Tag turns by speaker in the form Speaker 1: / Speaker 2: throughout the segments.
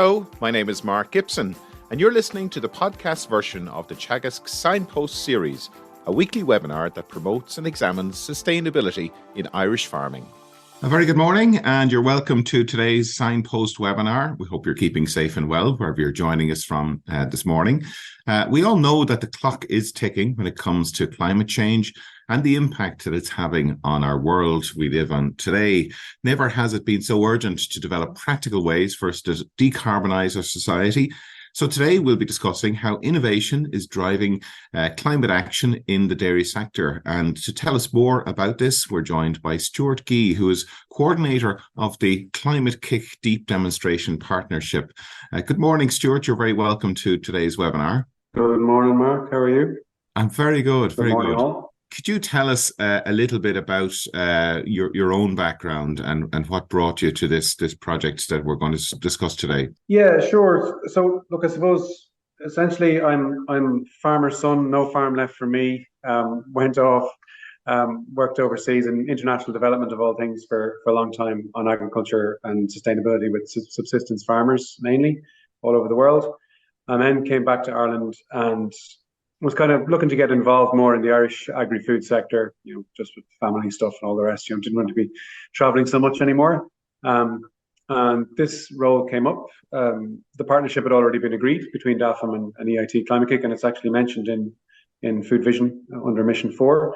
Speaker 1: Hello, my name is Mark Gibson, and you're listening to the podcast version of the Teagasc Signpost Series, a weekly webinar that promotes and examines sustainability in Irish farming. A very good morning, and you're welcome to today's Signpost webinar. We hope you're keeping safe and well wherever you're joining us from this morning. We all know that the clock is ticking when it comes to climate change and the impact that it's having on our world we live on today. Never has it been so urgent to develop practical ways for us to decarbonise our society. So today we'll be discussing how innovation is driving climate action in the dairy sector. And to tell us more about this, we're joined by Stewart, who is coordinator of the Climate Kick Deep Demonstration Partnership. Good morning, Stewart. You're very welcome to today's webinar.
Speaker 2: Good morning, Mark. How are you?
Speaker 1: I'm very good.
Speaker 2: Good morning, all.
Speaker 1: Could you tell us a little bit about your own background and what brought you to this project that we're going to discuss today?
Speaker 2: Yeah, sure. So, look, I suppose essentially I'm farmer's son, no farm left for me. Went off, worked overseas in international development of all things for a long time on agriculture and sustainability with subsistence farmers mainly all over the world. And then came back to Ireland and was kind of looking to get involved more in the Irish agri-food sector, just with family stuff and all the rest. Didn't want to be traveling so much anymore. And this role came up. The partnership had already been agreed between DAFM and EIT Climate Kick, and it's actually mentioned in Food Vision under Mission 4.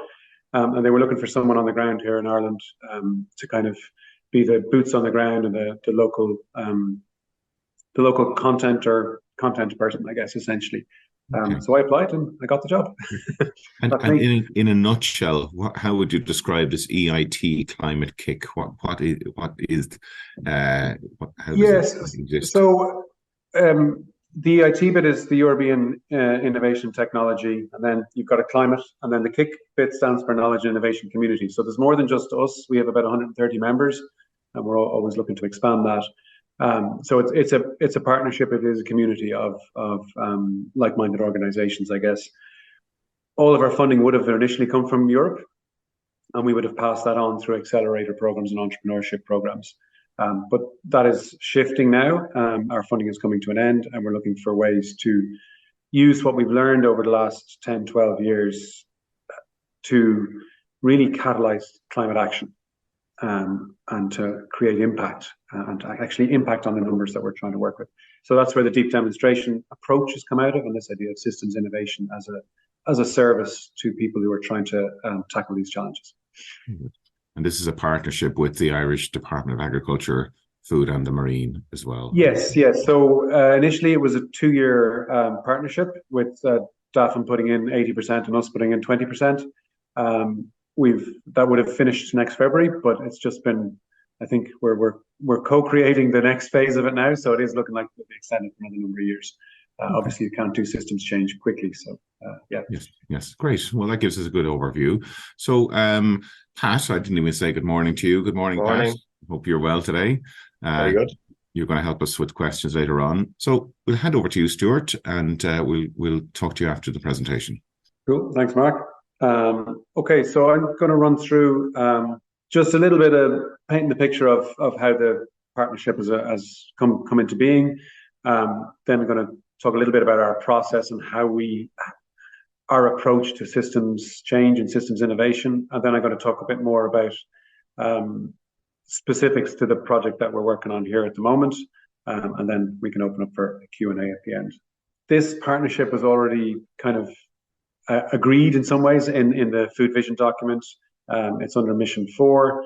Speaker 2: And they were looking for someone on the ground here in Ireland to kind of be the boots on the ground and the local content person, I guess, essentially.
Speaker 1: Okay.
Speaker 2: So I applied and I got the job.
Speaker 1: and in a nutshell, how would you describe this EIT Climate Kick? How does it exist?
Speaker 2: So the EIT bit is the European Innovation Technology, and then you've got a climate, and then the KIC bit stands for Knowledge and Innovation Community. So there's more than just us. We have about 130 members, and we're always looking to expand that. So it's a partnership. It is a community of like-minded organizations, I guess. All of our funding would have initially come from Europe, and we would have passed that on through accelerator programs and entrepreneurship programs. But that is shifting now. Our funding is coming to an end, and we're looking for ways to use what we've learned over the last 10, 12 years to really catalyze climate action. And to create impact and to actually impact on the numbers that we're trying to work with. So that's where the deep demonstration approach has come out of, and this idea of systems innovation as a service to people who are trying to tackle these challenges.
Speaker 1: And this is a partnership with the Irish Department of Agriculture, Food and the Marine as well. Yes.
Speaker 2: So initially it was a 2-year partnership with DAFM putting in 80% and us putting in 20%. That would have finished next February, but it's just been, I think we're co-creating the next phase of it now, so it is looking like it'll be extended for another number of years. Okay. Obviously, you can't do systems change quickly, so yeah.
Speaker 1: Yes, great. Well, that gives us a good overview. So, Pat, I didn't even say good morning to you. Good morning, Pat. Hope you're well today.
Speaker 3: Very good.
Speaker 1: You're going to help us with questions later on. So we'll hand over to you, Stewart, and we'll talk to you after the presentation.
Speaker 2: Cool. Thanks, Mark. Okay, so I'm going to run through just a little bit of painting the picture of how the partnership has come into being. Then I'm going to talk a little bit about our process and our approach to systems change and systems innovation. And then I'm going to talk a bit more about specifics to the project that we're working on here at the moment. And then we can open up for a Q&A at the end. This partnership was already kind of agreed in some ways in the Food Vision document. It's under Mission 4,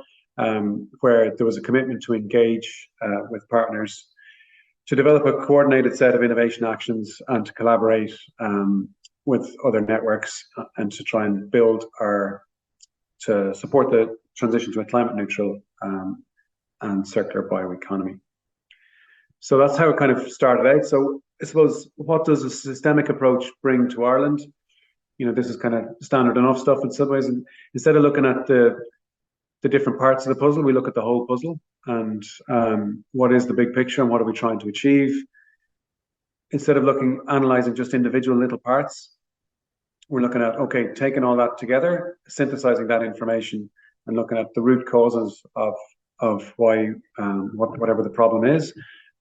Speaker 2: where there was a commitment to engage with partners to develop a coordinated set of innovation actions and to collaborate with other networks and to try and to support the transition to a climate neutral and circular bioeconomy. So that's how it kind of started out. So I suppose, what does a systemic approach bring to Ireland? This is kind of standard enough stuff in some ways. And instead of looking at the different parts of the puzzle, we look at the whole puzzle and what is the big picture and what are we trying to achieve. Instead of analyzing just individual little parts, we're looking at, okay, taking all that together, synthesizing that information and looking at the root causes of why, whatever the problem is,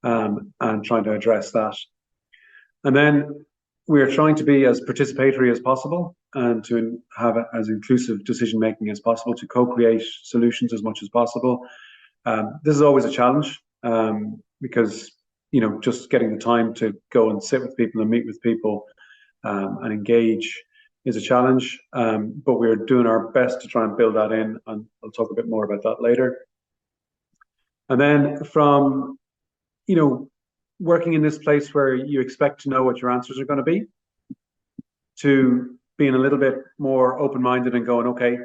Speaker 2: and trying to address that. And then we're trying to be as participatory as possible and to have as inclusive decision making as possible, to co-create solutions as much as possible. This is always a challenge because just getting the time to go and sit with people and meet with people and engage is a challenge. But we're doing our best to try and build that in, and I'll talk a bit more about that later. And then from working in this place where you expect to know what your answers are going to be, to being a little bit more open-minded and going, okay,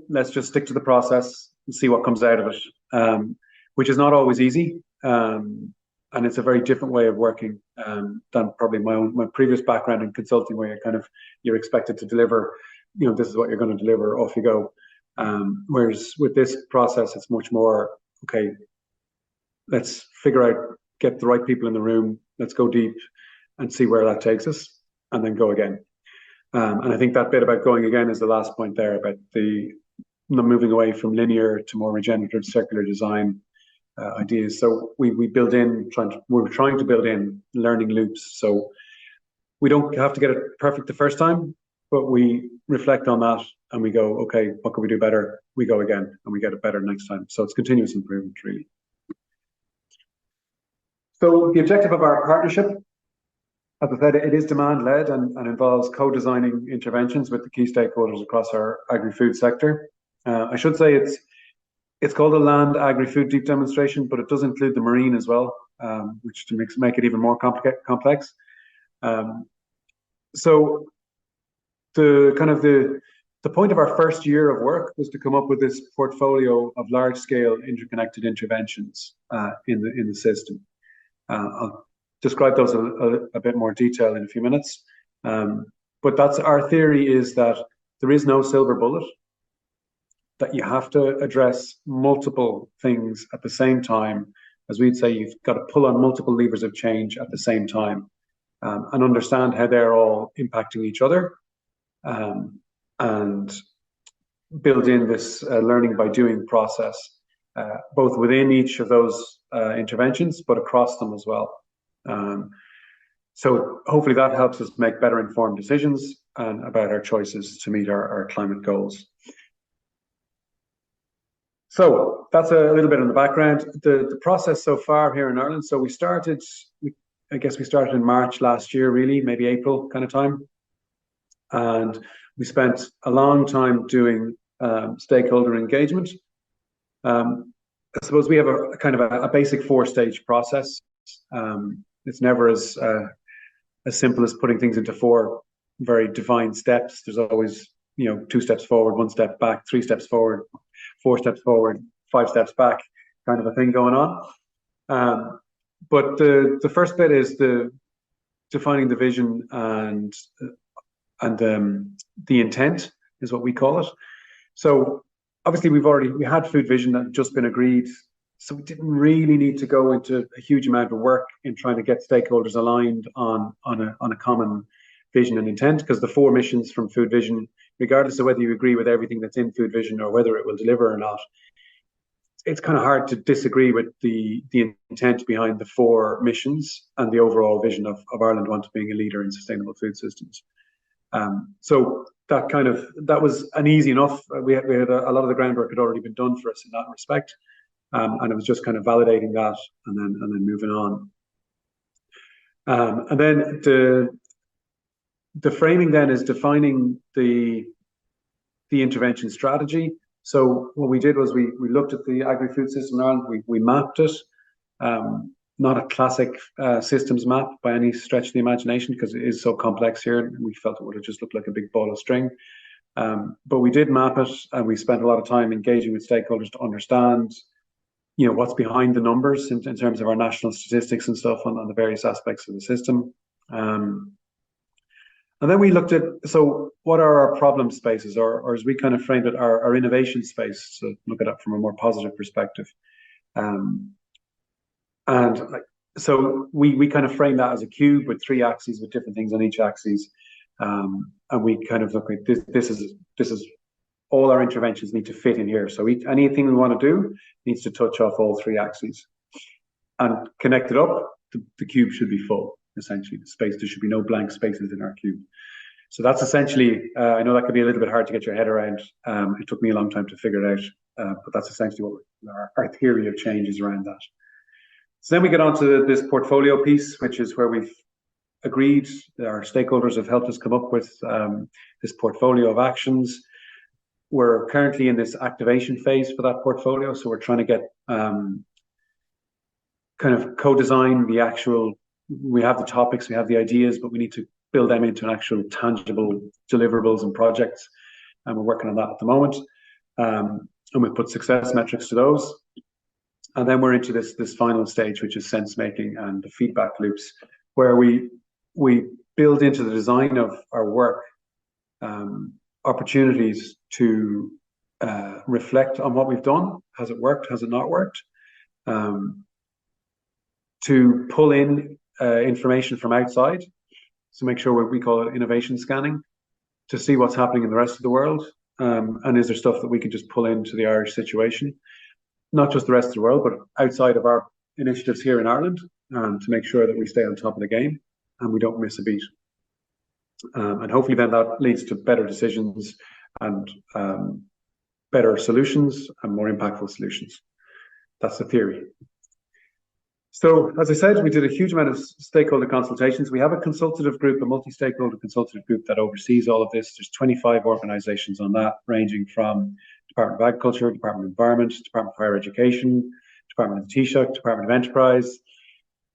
Speaker 2: let's just stick to the process and see what comes out of it, which is not always easy. And it's a very different way of working than probably my previous background in consulting, where you're expected to deliver, this is what you're going to deliver, off you go. Whereas with this process, it's much more, okay, let's figure out, get the right people in the room, let's go deep and see where that takes us, and then go again. And I think that bit about going again is the last point there, about the moving away from linear to more regenerative circular design ideas. So we build in, we're trying to build in learning loops. So we don't have to get it perfect the first time, but we reflect on that and we go, okay, what can we do better? We go again and we get it better next time. So it's continuous improvement, really. So the objective of our partnership, as I said, it is demand-led and involves co-designing interventions with the key stakeholders across our agri-food sector. I should say it's called a land agri-food deep demonstration, but it does include the marine as well, which to make it even more complex. So the point of our first year of work was to come up with this portfolio of large-scale interconnected interventions in the system. I'll describe those a bit more detail in a few minutes. But that's our theory, is that there is no silver bullet, that you have to address multiple things at the same time. As we'd say, you've got to pull on multiple levers of change at the same time, and understand how they're all impacting each other, and build in this learning by doing process, both within each of those interventions, but across them as well. So hopefully that helps us make better informed decisions and about our choices to meet our climate goals. So that's a little bit on the background. The process so far here in Ireland. So I guess we started in March last year, really, maybe April kind of time. And we spent a long time doing stakeholder engagement. I suppose we have a kind of a basic 4-stage process. It's never as simple as putting things into 4 very defined steps. There's always 2 steps forward, 1 step back, 3 steps forward, 4 steps forward, 5 steps back, kind of a thing going on. But the first bit is the defining the vision and the intent is what we call it. So obviously we had food vision that had just been agreed, so we didn't really need to go into a huge amount of work in trying to get stakeholders aligned on a common vision and intent, because the 4 missions from food vision, regardless of whether you agree with everything that's in food vision or whether it will deliver or not, it's kind of hard to disagree with the intent behind the 4 missions and the overall vision of Ireland wanting being a leader in sustainable food systems. So that was an easy enough. We had a lot of the groundwork had already been done for us in that respect, and it was just kind of validating that and then moving on. And then the framing then is defining the intervention strategy. So what we did was we looked at the agri-food system in Ireland, we mapped it, not a classic systems map by any stretch of the imagination, because it is so complex here, and we felt it would have just looked like a big ball of string. But we did map it, and we spent a lot of time engaging with stakeholders to understand what's behind the numbers in terms of our national statistics and stuff on the various aspects of the system. And then we looked at, so what are our problem spaces, or as we kind of framed it, our innovation space, so look at it from a more positive perspective. So we kind of frame that as a cube with 3 axes with different things on each axis. And we kind of look at this is all our interventions need to fit in here. So anything we want to do needs to touch off all 3 axes. and connect it up, the cube should be full, essentially. There should be no blank spaces in our cube. So that's essentially, I know that could be a little bit hard to get your head around. It took me a long time to figure it out, but that's essentially what our theory of change is around that. So then we get on to this portfolio piece, which is where we've agreed, our stakeholders have helped us come up with this portfolio of actions. We're currently in this activation phase for that portfolio. So we're trying to get kind of co-design the actual, we have the topics, we have the ideas, but we need to build them into an actual tangible deliverables and projects. And we're working on that at the moment. And we've put success metrics to those. And then we're into this final stage, which is sense making and the feedback loops, where we build into the design of our work opportunities to reflect on what we've done. Has it worked? Has it not worked? To pull in information from outside, so make sure we call it innovation scanning, to see what's happening in the rest of the world, and is there stuff that we can just pull into the Irish situation, not just the rest of the world, but outside of our initiatives here in Ireland, to make sure that we stay on top of the game and we don't miss a beat. And hopefully then that leads to better decisions and better solutions and more impactful solutions. That's the theory. So, as I said, we did a huge amount of stakeholder consultations. We have a consultative group, a multi-stakeholder consultative group that oversees all of this. There's 25 organizations on that, ranging from Department of Agriculture, Department of Environment, Department of Higher Education, Department of Taoiseach, Department of Enterprise.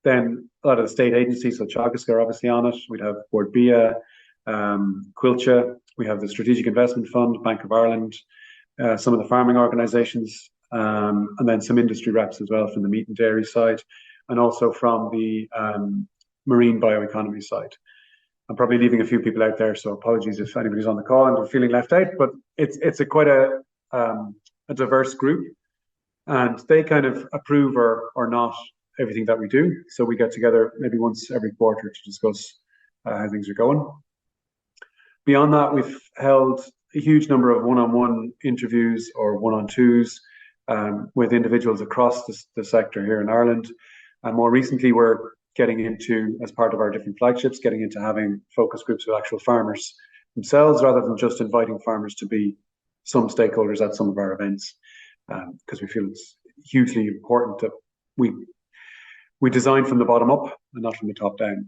Speaker 2: Then a lot of the state agencies, so Teagasc are obviously on it. We'd have Board BIA, Quilcha. We have the Strategic Investment Fund, Bank of Ireland, some of the farming organizations, and then some industry reps as well from the meat and dairy side, and also from the marine bioeconomy side. I'm probably leaving a few people out there, so apologies if anybody's on the call and they're feeling left out, but it's quite a diverse group, and they kind of approve or not everything that we do. So we get together maybe once every quarter to discuss how things are going. Beyond that, we've held a huge number of one-on-one interviews or one-on-twos with individuals across the sector here in Ireland. And more recently, we're getting into, as part of our different flagships, getting into having focus groups with actual farmers themselves, rather than just inviting farmers to be some stakeholders at some of our events, because we feel it's hugely important that we design from the bottom up and not from the top down.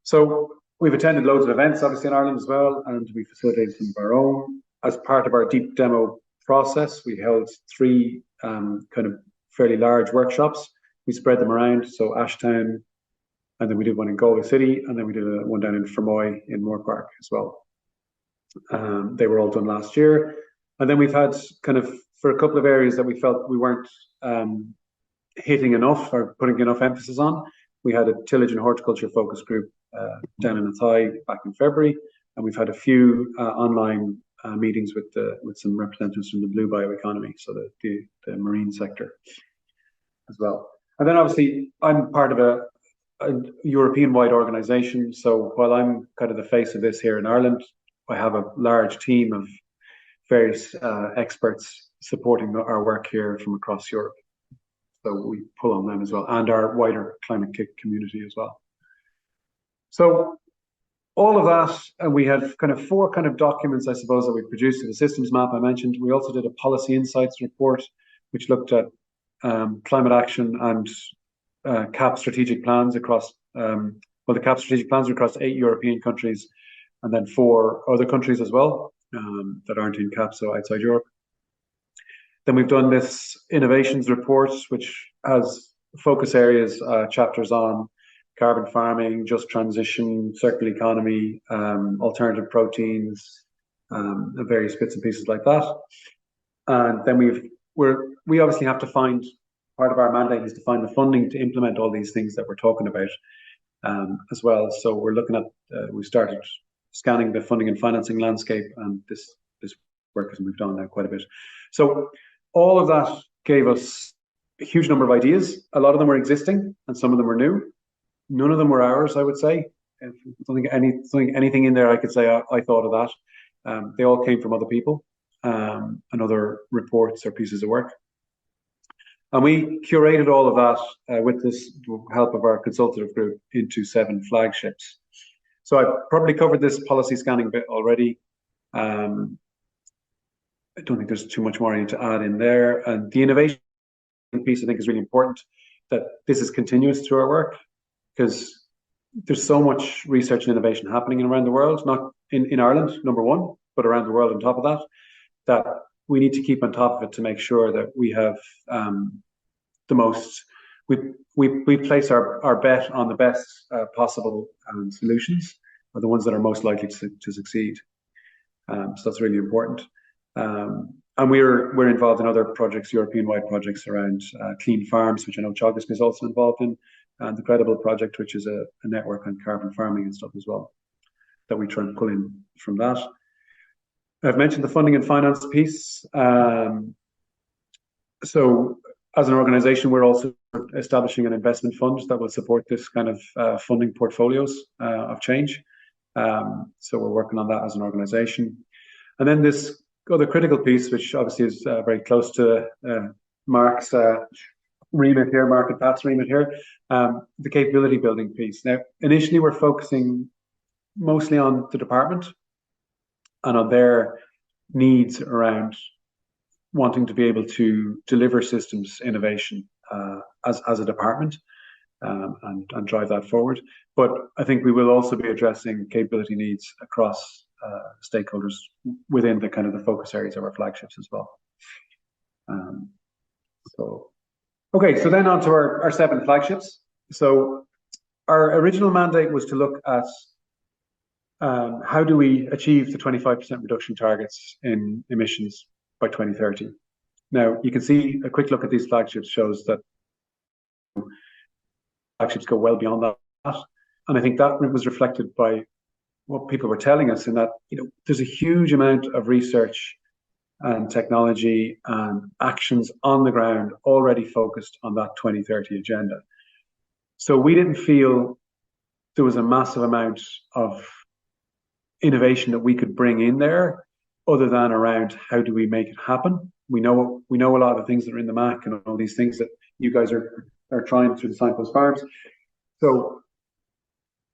Speaker 2: So we've attended loads of events, obviously, in Ireland as well, and we facilitated some of our own. As part of our deep demo process, we held 3 kind of fairly large workshops. We spread them around, so Ashtown, and then we did one in Galway City, and then we did one down in Fermoy in Moore Park as well. They were all done last year. And then we've had kind of, for a couple of areas that we felt we weren't hitting enough or putting enough emphasis on, we had a tillage and horticulture focus group down in Athy back in February, and we've had a few online meetings with some representatives from the blue bioeconomy, so the marine sector as well. And then obviously I'm part of a European-wide organisation, so while I'm kind of the face of this here in Ireland, I have a large team of various experts supporting our work here from across Europe. So we pull on them as well, and our wider climate kick community as well. So all of that, and we had kind of 4 kind of documents, I suppose, that we produced. The systems map I mentioned. We also did a policy insights report, which looked at climate action and CAP strategic plans across, the CAP strategic plans are across 8 European countries, and then 4 other countries as well that aren't in CAP, so outside Europe. Then we've done this innovations report, which has focus areas, chapters on carbon farming, just transition, circular economy, alternative proteins, and various bits and pieces like that. And then we obviously have to find, part of our mandate is to find the funding to implement all these things that we're talking about as well. So we're looking at, we started scanning the funding and financing landscape, and this work has moved on now quite a bit. So all of that gave us a huge number of ideas. A lot of them were existing and some of them were new. None of them were ours, I would say. I don't think anything in there I could say I thought of that. They all came from other people and other reports or pieces of work. And we curated all of that with this help of our consultative group into 7 flagships. So I probably covered this policy scanning bit already. I don't think there's too much more I need to add in there. And the innovation piece, I think, is really important, that this is continuous through our work, because there's so much research and innovation happening around the world, not in Ireland, number one, but around the world on top of that, that we need to keep on top of it to make sure that we have the most, we place our bet on the best possible solutions, or the ones that are most likely to succeed. So that's really important. And we're involved in other projects, European-wide projects around clean farms, which I know Teagasc is also involved in, and the Credible project, which is a network on carbon farming and stuff as well, that we try and pull in from that. I've mentioned the funding and finance piece. So as an organization, we're also establishing an investment fund that will support this kind of funding portfolios of change. So we're working on that as an organization. And then this other critical piece, which obviously is very close to Mark's remit here, Mark and Pat's remit here, the capability building piece. Now, initially we're focusing mostly on the department and on their needs around wanting to be able to deliver systems innovation as a department and drive that forward. But I think we will also be addressing capability needs across stakeholders within the kind of the focus areas of our flagships as well. Okay, so then on to our 7 flagships. So our original mandate was to look at how do we achieve the 25% reduction targets in emissions by 2030. Now, you can see a quick look at these flagships shows that flagships go well beyond that. And I think that was reflected by what people were telling us, in that, you know, there's a huge amount of research and technology and actions on the ground already focused on that 2030 agenda. So we didn't feel there was a massive amount of innovation that we could bring in there, other than around how do we make it happen. We know a lot of the things that are in the MAC and all these things that you guys are trying through the Signpost Farms. So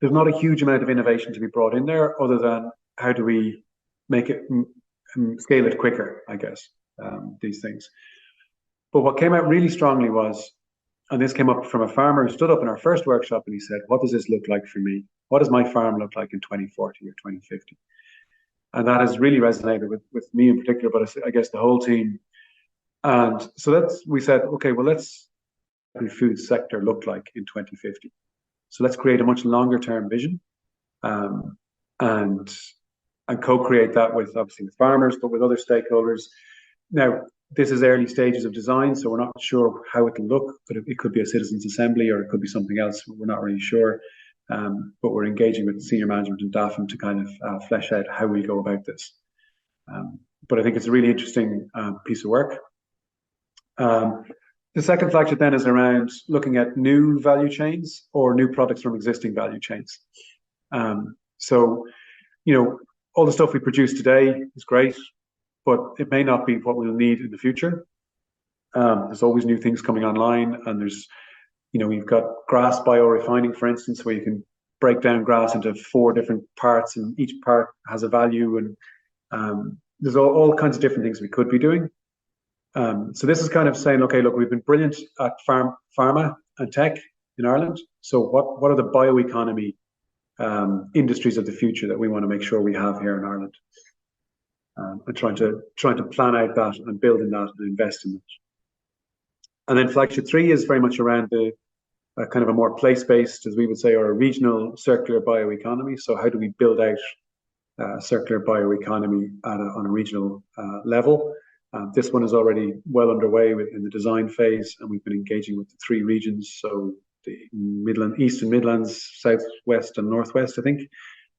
Speaker 2: there's not a huge amount of innovation to be brought in there, other than how do we make it scale it quicker, I guess, these things. But what came out really strongly was, and this came up from a farmer who stood up in our first workshop and he said, what does this look like for me? What does my farm look like in 2040 or 2050? And that has really resonated with me in particular, but I guess the whole team. And so we said, okay, well, let's the food sector look like in 2050. So let's create a much longer term vision and co-create that with obviously with farmers, but with other stakeholders. Now, this is early stages of design, so we're not sure how it can look, but it could be a citizens' assembly or it could be something else. We're not really sure, but we're engaging with senior management and DAFM to kind of flesh out how we go about this. But I think it's a really interesting piece of work. The second flagship then is around looking at new value chains or new products from existing value chains. So, you know, all the stuff we produce today is great, but it may not be what we'll need in the future. There's always new things coming online, and there's, you know, we've got grass biorefining, for instance, where you can break down grass into 4 different parts, and each part has a value, and there's all kinds of different things we could be doing. So this is kind of saying, okay, look, we've been brilliant at pharma and tech in Ireland. So what are the bioeconomy industries of the future that we want to make sure we have here in Ireland? And trying to plan out that and build in that and invest in it. And then flagship 3 is very much around the kind of a more place-based, as we would say, or a regional circular bioeconomy. So how do we build out circular bioeconomy on a regional level? This one is already well underway in the design phase, and we've been engaging with the 3 regions, so the East and Midlands, South West and Northwest, I think.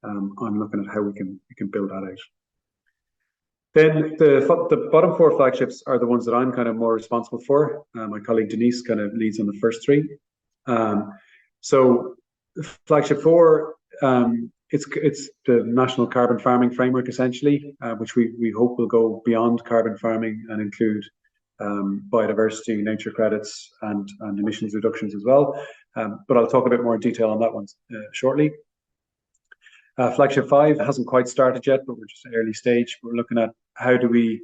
Speaker 2: I'm looking at how we can build that out. Then the bottom 4 flagships are the ones that I'm kind of more responsible for. My colleague Denise kind of leads on the first 3. So flagship 4, it's the National Carbon Farming Framework, essentially, which we hope will go beyond carbon farming and include biodiversity, nature credits, and emissions reductions as well. But I'll talk a bit more in detail on that one shortly. Flagship 5 hasn't quite started yet, but we're just at early stage. We're looking at how do we,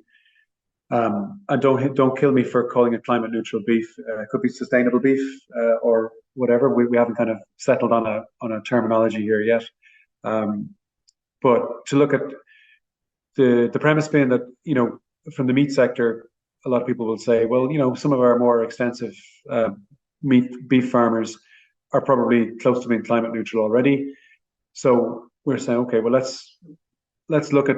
Speaker 2: and don't kill me for calling it climate neutral beef. It could be sustainable beef or whatever. We haven't kind of settled on a terminology here yet. But to look at the premise being that, from the meat sector, a lot of people will say, well, some of our more extensive beef farmers are probably close to being climate neutral already. So we're saying, okay, well, let's look at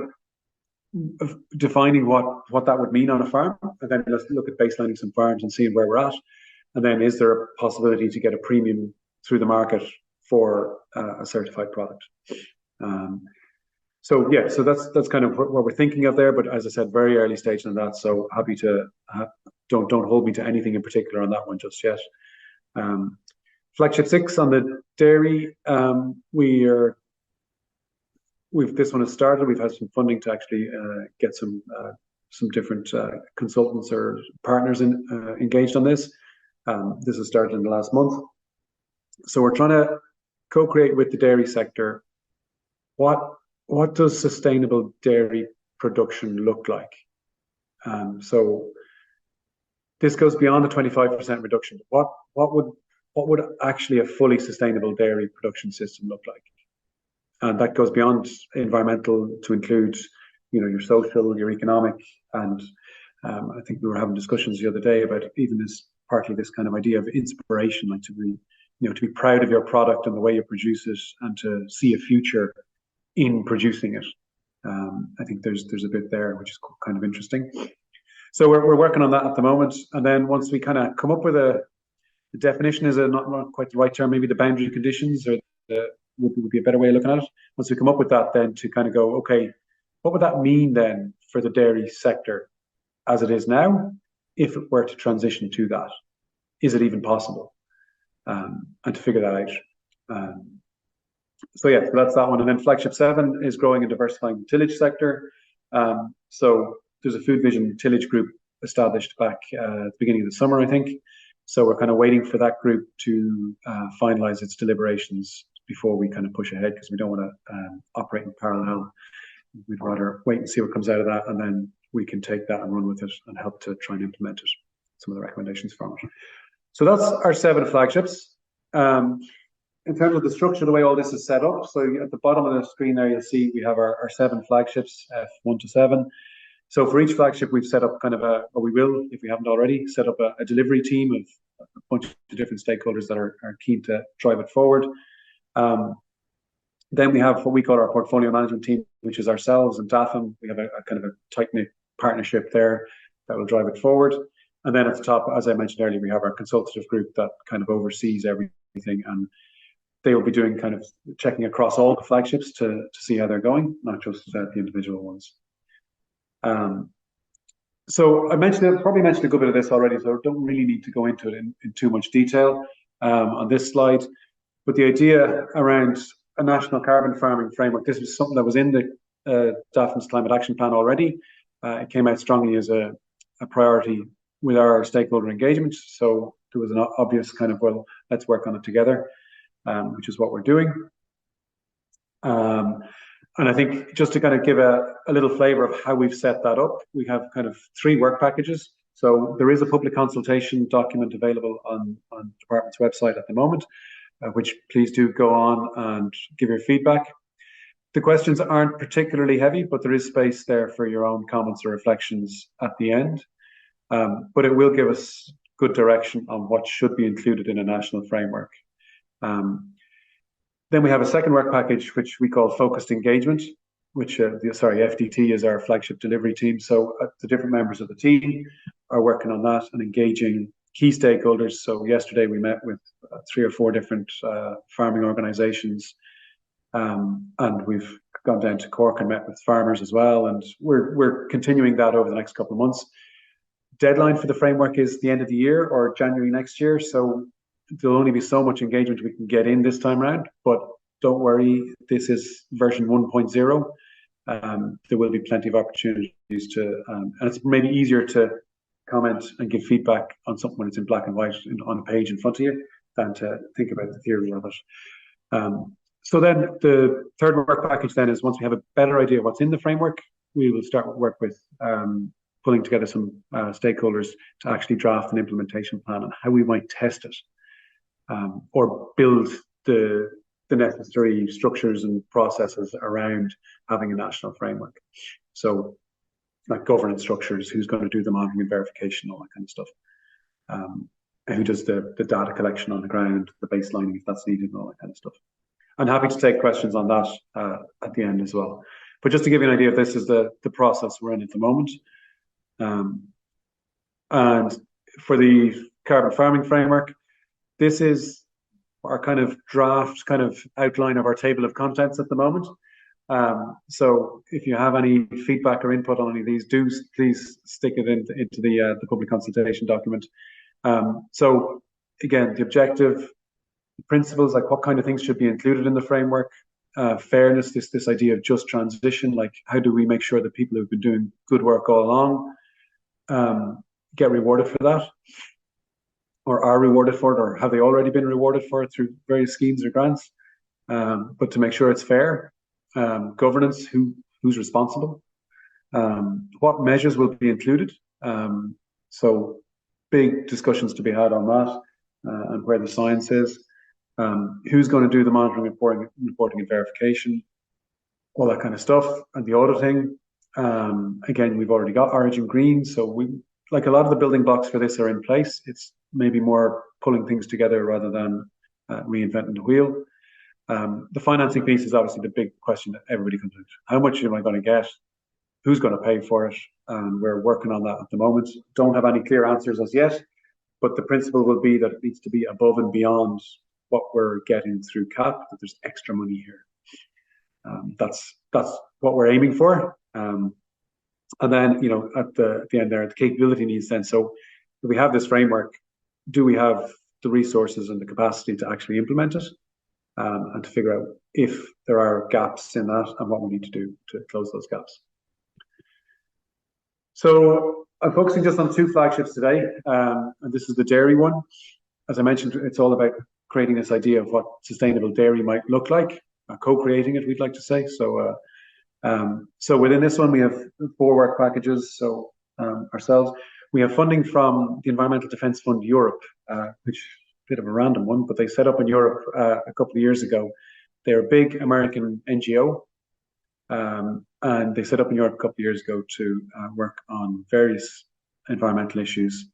Speaker 2: defining what that would mean on a farm, and then let's look at baselining some farms and seeing where we're at. And then is there a possibility to get a premium through the market for a certified product? So that's kind of what we're thinking of there. But as I said, very early stage on that. So happy to don't hold me to anything in particular on that one just yet. Flagship 6 on the dairy, this one has started. We've had some funding to actually get some different consultants or partners engaged on this. This has started in the last month. So we're trying to co-create with the dairy sector. What does sustainable dairy production look like? So this goes beyond the 25% reduction. What would actually a fully sustainable dairy production system look like? And that goes beyond environmental to include, your social, your economic, and I think we were having discussions the other day about even partly this kind of idea of inspiration, like to be proud of your product and the way you produce it, and to see a future in producing it. I think there's a bit there which is kind of interesting. So we're working on that at the moment, and then once we kind of come up with the definition is not quite the right term, maybe the boundary conditions or would be a better way of looking at it. Once we come up with that, then to kind of go, okay, what would that mean then for the dairy sector as it is now, if it were to transition to that? Is it even possible? And to figure that out. So that's that one. And then Flagship 7 is growing and diversifying the tillage sector. So there's a food vision tillage group established back at the beginning of the summer, I think. So we're kind of waiting for that group to finalize its deliberations before we kind of push ahead, because we don't want to operate in parallel. We'd rather wait and see what comes out of that, and then we can take that and run with it and help to try and implement it, some of the recommendations from it. So that's our 7 flagships. In terms of the structure, the way all this is set up, so at the bottom of the screen there, you'll see we have our 7 flagships, F1 to 7. So for each flagship, we've set up kind of or we will, if we haven't already, set up a delivery team of a bunch of different stakeholders that are keen to drive it forward. Then we have what we call our portfolio management team, which is ourselves and DAFM. We have a kind of a tight-knit partnership there that will drive it forward. And then at the top, as I mentioned earlier, we have our consultative group that kind of oversees everything, and they will be doing kind of checking across all the flagships to see how they're going, not just the individual ones. So probably mentioned a good bit of this already, so I don't really need to go into it in too much detail on this slide. But the idea around a national carbon farming framework, this was something that was in the DAFM's Climate Action Plan already. It came out strongly as a priority with our stakeholder engagement. So there was an obvious kind of, well, let's work on it together, which is what we're doing. And I think just to kind of give a little flavor of how we've set that up, we have kind of 3 work packages. So there is a public consultation document available on the department's website at the moment, which please do go on and give your feedback. The questions aren't particularly heavy, but there is space there for your own comments or reflections at the end. But it will give us good direction on what should be included in a national framework. Then we have a second work package, which we call focused engagement, which, FDT is our flagship delivery team. So the different members of the team are working on that and engaging key stakeholders. So yesterday we met with 3 or 4 different farming organizations, and we've gone down to Cork and met with farmers as well. And we're continuing that over the next couple of months. Deadline for the framework is the end of the year or January next year. So there'll only be so much engagement we can get in this time around, but don't worry, this is version 1.0. There will be plenty of opportunities to, and it's maybe easier to comment and give feedback on something when it's in black and white on a page in front of you than to think about the theory of it. So then the third work package then is, once we have a better idea of what's in the framework, we will start work with pulling together some stakeholders to actually draft an implementation plan on how we might test it, or build the necessary structures and processes around having a national framework. So like governance structures, who's going to do the monitoring and verification, all that kind of stuff. Who does the data collection on the ground, the baselining if that's needed, and all that kind of stuff. I'm happy to take questions on that at the end as well. But just to give you an idea, this is the process we're in at the moment. And for the carbon farming framework, this is our kind of draft, kind of outline of our table of contents at the moment. So if you have any feedback or input on any of these, please stick it into the public consultation document. So again, the objective, principles, like what kind of things should be included in the framework, fairness, this idea of just transition, like how do we make sure that people who've been doing good work all along get rewarded for that, or are rewarded for it, or have they already been rewarded for it through various schemes or grants, but to make sure it's fair. Governance, who's responsible, what measures will be included, so big discussions to be had on that, and where the science is. Who's going to do the monitoring, reporting and verification, all that kind of stuff, and the auditing. Again, we've already got Origin Green, so we, like, a lot of the building blocks for this are in place. It's maybe more pulling things together rather than reinventing the wheel. The financing piece is obviously the big question that everybody comes into. How much am I going to get? Who's going to pay for it? And we're working on that at the moment. Don't have any clear answers as yet, but the principle will be that it needs to be above and beyond what we're getting through CAP, that there's extra money here. That's what we're aiming for. And then, you know, at the end there, the capability needs then. So if we have this framework, do we have the resources and the capacity to actually implement it, and to figure out if there are gaps in that and what we need to do to close those gaps. So I'm focusing just on 2 flagships today, and this is the dairy one. As I mentioned, it's all about creating this idea of what sustainable dairy might look like, co-creating it, we'd like to say. So, so within this one, we have 4 work packages. So ourselves, we have funding from the Environmental Defence Fund Europe, which is a bit of a random one, but they set up in Europe a couple of years ago. They're a big American NGO, and they set up in Europe a couple of years ago to work on various environmental issues.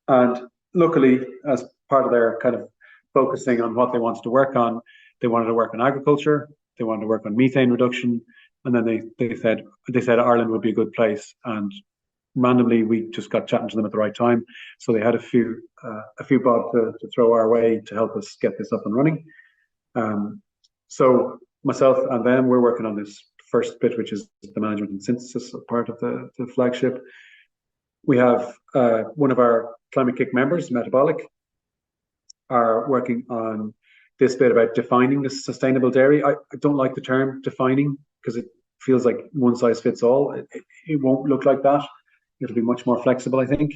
Speaker 2: And luckily, as part of their kind of focusing on what they wanted to work on, they wanted to work on agriculture, they wanted to work on methane reduction, and then they said Ireland would be a good place. And randomly, we just got chatting to them at the right time, so they had a few bob to throw our way to help us get this up and running. So myself and them, we're working on this first bit, which is the management and synthesis part of the flagship. We have one of our Climate Kick members, Metabolic, are working on this bit about defining the sustainable dairy. I don't like the term defining because it feels like one size fits all. It won't look like that. It'll be much more flexible, I think.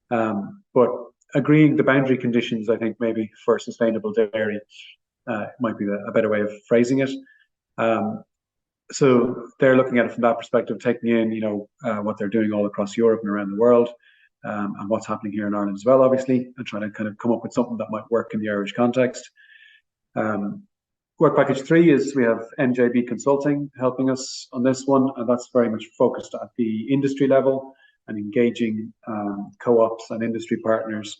Speaker 2: But agreeing the boundary conditions, I think, maybe for sustainable dairy might be a better way of phrasing it. So they're looking at it from that perspective, taking in, you know, what they're doing all across Europe and around the world, and what's happening here in Ireland as well, obviously, and trying to kind of come up with something that might work in the Irish context. Work package 3 is we have MJB Consulting helping us on this one, and that's very much focused at the industry level and engaging co-ops and industry partners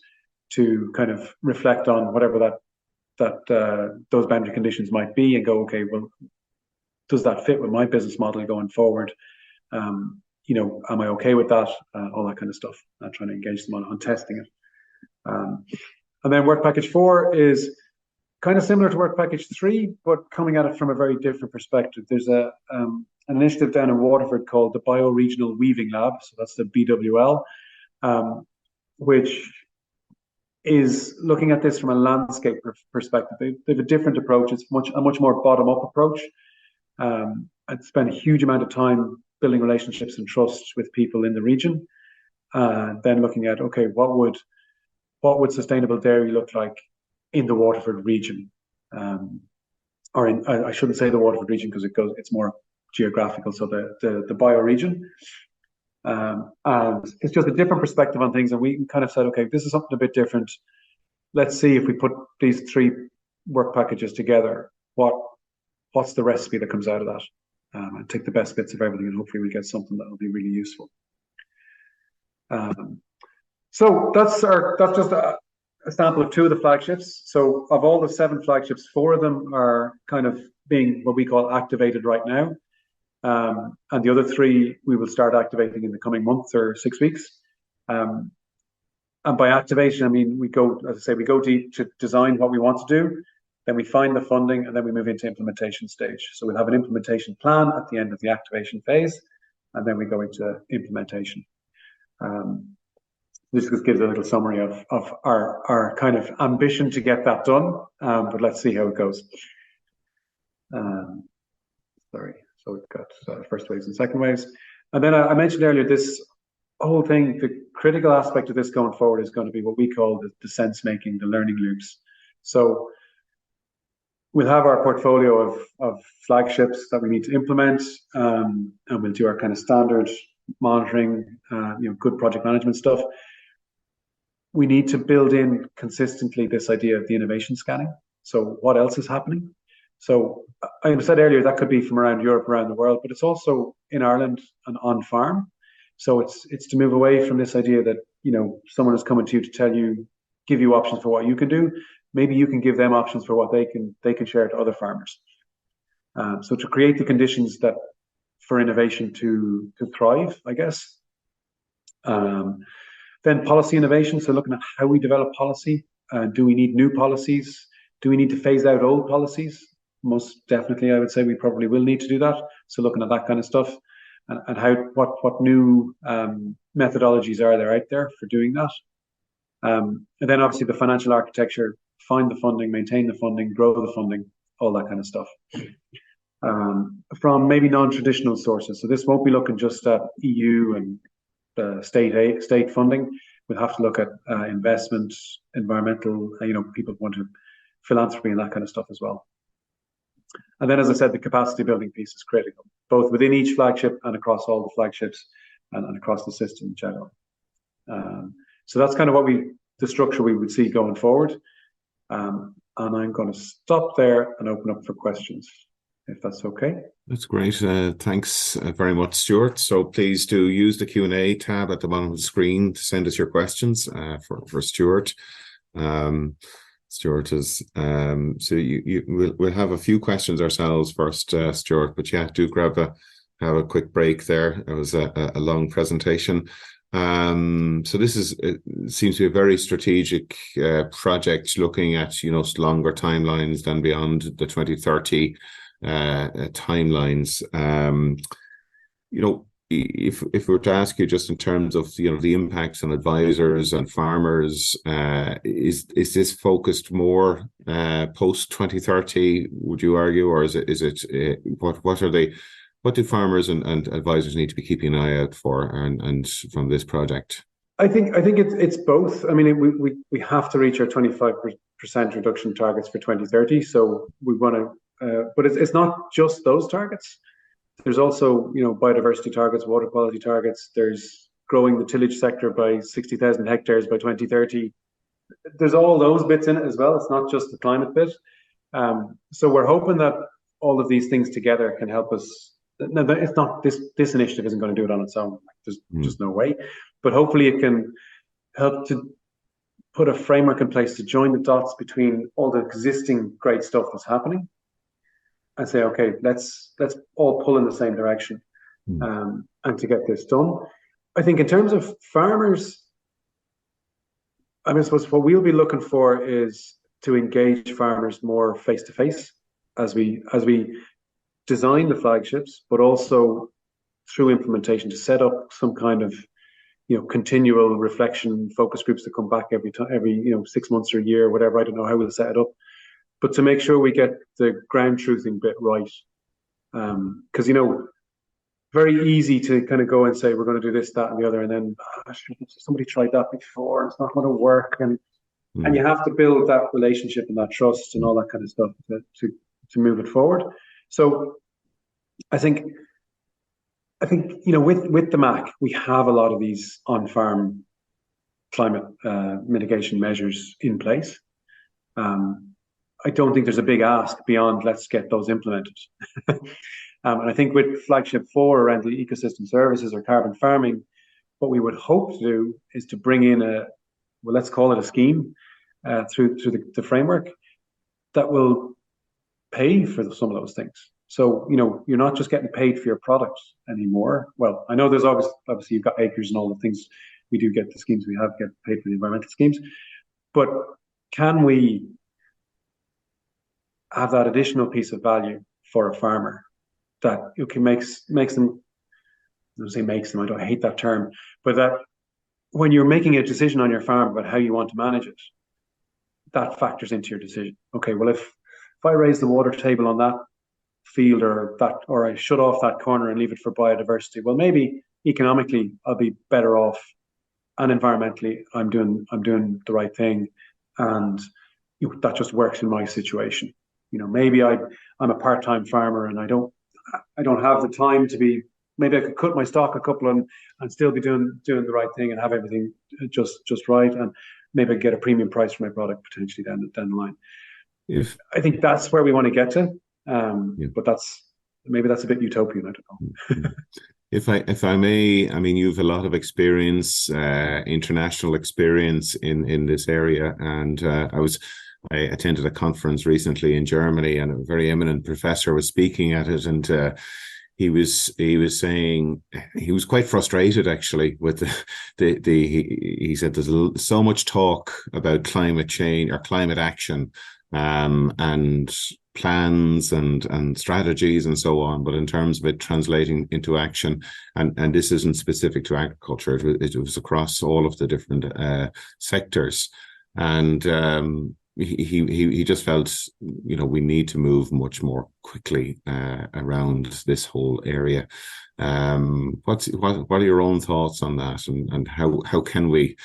Speaker 2: to kind of reflect on whatever those boundary conditions might be, and go, okay, well, does that fit with my business model going forward? You know, am I okay with that? All that kind of stuff. Trying to engage them on testing it. And then work package 4 is kind of similar to work package 3, but coming at it from a very different perspective. There's an initiative down in Waterford called the Bioregional Weaving Lab, so that's the BWL, which is looking at this from a landscape perspective. They have a different approach. It's a much more bottom-up approach. I'd spent a huge amount of time building relationships and trust with people in the region, then looking at, okay, what would sustainable dairy look like in the Waterford region, or I shouldn't say the Waterford region because it's more geographical, so the bioregion. And it's just a different perspective on things, and we kind of said, okay, this is something a bit different. Let's see if we put these 3 work packages together, what's the recipe that comes out of that, and take the best bits of everything, and hopefully we get something that will be really useful. So that's just a sample of 2 of the flagships. So of all the 7 flagships, 4 of them are kind of being what we call activated right now. And the other 3 we will start activating in the coming months or 6 weeks. And by activation, I mean, we go deep to design what we want to do, then we find the funding, and then we move into implementation stage. So we'll have an implementation plan at the end of the activation phase, and then we go into implementation. This just gives a little summary of our kind of ambition to get that done, but let's see how it goes. Sorry. So we've got first waves and second waves. And then I mentioned earlier, this whole thing, the critical aspect of this going forward is going to be what we call the sense making, the learning loops. So we'll have our portfolio of flagships that we need to implement, and we'll do our kind of standard monitoring, good project management stuff. We need to build in consistently this idea of the innovation scanning. So what else is happening? So I said earlier that could be from around Europe, around the world, but it's also in Ireland and on farm. So it's to move away from this idea that someone is coming to you to give you options for what you can do. Maybe you can give them options for what they can share to other farmers. So to create the conditions that for innovation to thrive, I guess. Then policy innovation. So looking at how we develop policy. Do we need new policies? Do we need to phase out old policies? Most definitely, I would say we probably will need to do that. So looking at that kind of stuff, and what new methodologies are there out there for doing that. And then obviously the financial architecture, find the funding, maintain the funding, grow the funding, all that kind of stuff. From maybe non-traditional sources. So this won't be looking just at EU and state funding. We'll have to look at investment, environmental, people want to philanthropy and that kind of stuff as well. And then, as I said, the capacity building piece is critical, both within each flagship and across all the flagships and across the system in general. So that's kind of the structure we would see going forward. And I'm going to stop there and open up for questions, if that's okay.
Speaker 1: That's great. Thanks very much, Stewart. So please do use the Q&A tab at the bottom of the screen to send us your questions for Stewart. Stewart is so we'll have a few questions ourselves first, Stewart. But yeah, do have a quick break there. It was a long presentation. So this seems to be a very strategic project, looking at longer timelines than beyond the 2030 timelines. If we were to ask you just in terms of the impacts on advisors and farmers, is this focused more post 2030? Would you argue, or is it what do farmers and advisors need to be keeping an eye out for and from this project?
Speaker 2: I think it's both. I mean, we have to reach our 25% reduction targets for 2030. So we want to, but it's not just those targets. There's also, biodiversity targets, water quality targets. There's growing the tillage sector by 60,000 hectares by 2030. There's all those bits in it as well. It's not just the climate bit. So we're hoping that all of these things together can help us. No, it's not this initiative isn't going to do it on its own. There's just no way. But hopefully it can help to put a framework in place to join the dots between all the existing great stuff that's happening. And say, okay, let's all pull in the same direction, and to get this done. I think in terms of farmers, I suppose what we'll be looking for is to engage farmers more face to face as we design the flagships, but also through implementation to set up some kind of continual reflection focus groups that come back every 6 months or a year, or whatever. I don't know how we'll set it up. But to make sure we get the ground truthing bit right, because very easy to kind of go and say we're going to do this, that, and the other, and then somebody tried that before, it's not going to work, and you have to build that relationship and that trust and all that kind of stuff to move it forward. So I think with the MAC we have a lot of these on-farm climate mitigation measures in place. I don't think there's a big ask beyond let's get those implemented. And I think with Flagship 4 around the ecosystem services or carbon farming, what we would hope to do is to bring in let's call it a scheme through the framework that will pay for some of those things. So, you're not just getting paid for your products anymore. Well, I know there's obviously you've got acres and all the things. We do get the schemes, we have get paid for the environmental schemes. But can we have that additional piece of value for a farmer that makes them, I don't say makes them, I hate that term, but that when you're making a decision on your farm about how you want to manage it, that factors into your decision. Okay, well, if I raise the water table on that field or I shut off that corner and leave it for biodiversity, well, maybe economically I'll be better off, and environmentally I'm doing the right thing, and that just works in my situation. Maybe I'm a part-time farmer and I don't have the time to be. Maybe I could cut my stock a couple and still be doing the right thing and have everything just right, and maybe get a premium price for my product potentially down the line. I think that's where we want to get to, but maybe that's a bit utopian. I don't know.
Speaker 1: If I may, I mean, you've a lot of experience, international experience in this area, and I attended a conference recently in Germany, and a very eminent professor was speaking at it, and he was saying he was quite frustrated actually with he said there's so much talk about climate change or climate action, and plans and strategies and so on, but in terms of it translating into action, and this isn't specific to agriculture, it was across all of the different sectors, and he just felt we need to move much more quickly around this whole area. What are your own thoughts on that, and how can we